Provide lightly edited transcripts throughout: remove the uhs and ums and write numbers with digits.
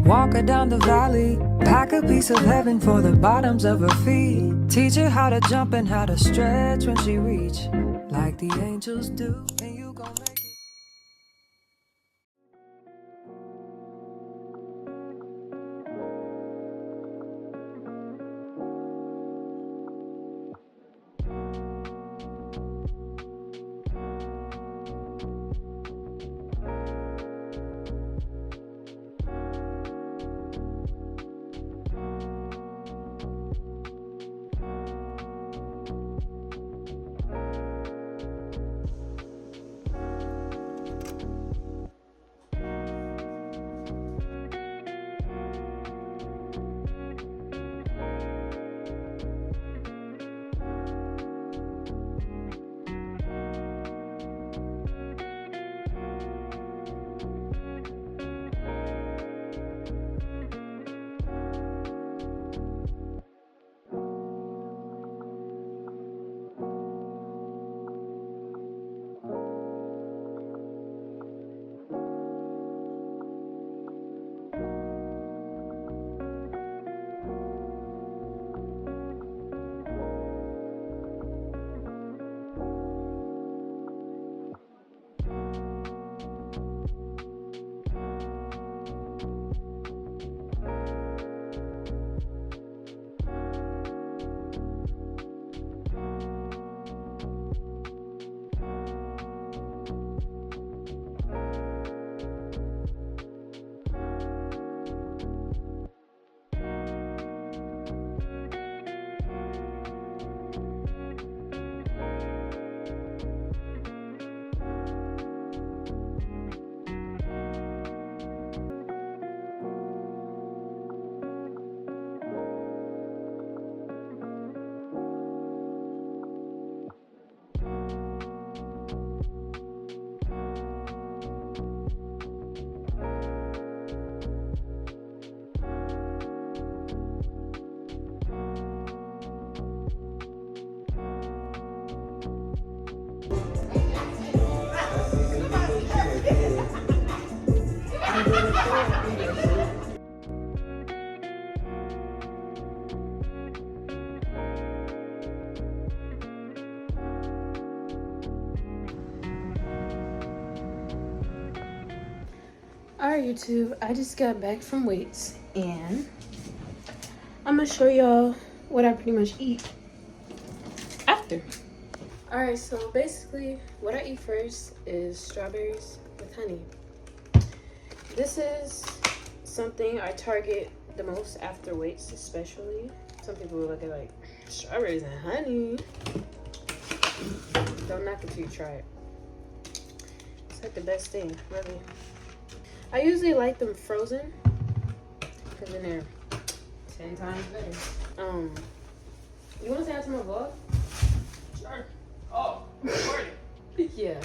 Walk her down the valley, pack a piece of heaven for the bottoms of her feet. Teach her how to jump and how to stretch when she reach, like the angels do, and you gon' make it. Alright YouTube, I just got back from weights and I'm gonna show y'all what I pretty much eat after. Alright, so basically what I eat first is strawberries with honey. This is something I target the most after weights, especially. Some people will look at like, strawberries and honey. Don't knock it till you try it. It's like the best thing, really. I usually like them frozen because then they're 10 times better. You want to say that to my vlog? Sure. Oh, recording. Yeah,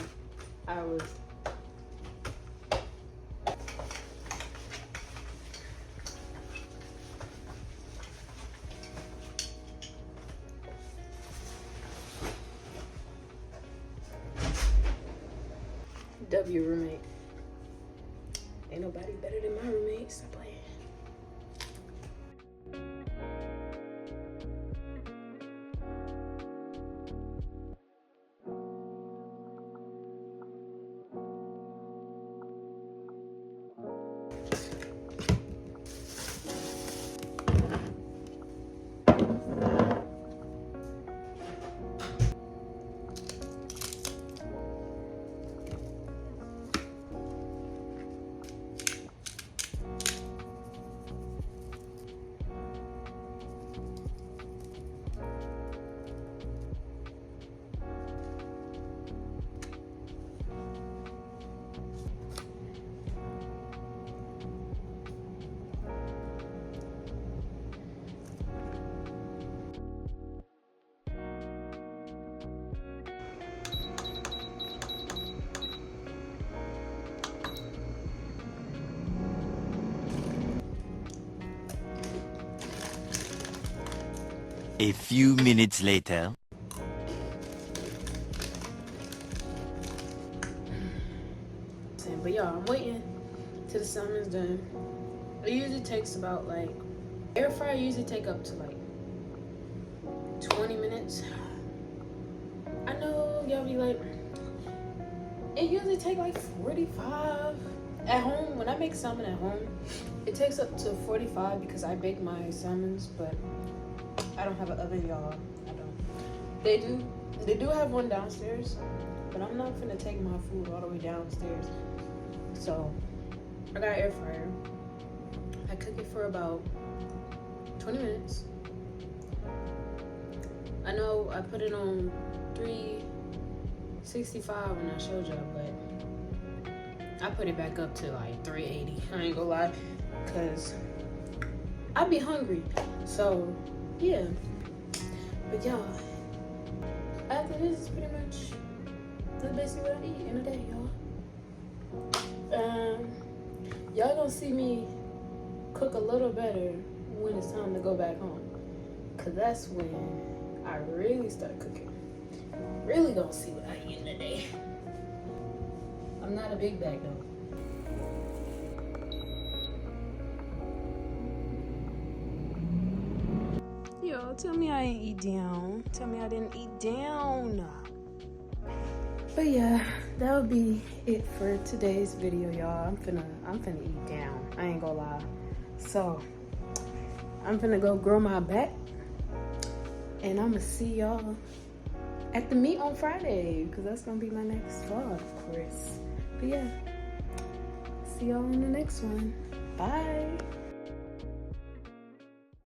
I was. W roommate. Ain't nobody better than my roommate. Stop playing. A few minutes later. But y'all, I'm waiting till the salmon's done. It usually takes about like, air fryer usually take up to like 20 minutes. I know y'all be like, it usually take like 45. At home, when I make salmon at home, it takes up to 45 because I bake my salmons, but I don't have an oven, y'all. I don't. They do have one downstairs, but I'm not gonna take my food all the way downstairs. So I got an air fryer. I cook it for about 20 minutes. I know I put it on 365 when I showed y'all, but I put it back up to like 380. I ain't gonna lie, cause I be hungry. So yeah. But y'all, after this is pretty much that's basically what I eat in a day, y'all. Y'all gonna see me cook a little better when it's time to go back home, cause that's when I really start cooking. Really gonna see what I eat in a day. I'm not a big bag though. Yo, tell me I ain't eat down. Tell me I didn't eat down. But yeah, that would be it for today's video, y'all. I'm finna eat down. I ain't gonna lie. So I'm finna go grow my back, and I'ma see y'all at the meet on Friday, because that's gonna be my next vlog, of course. But yeah, see y'all in the next one. Bye.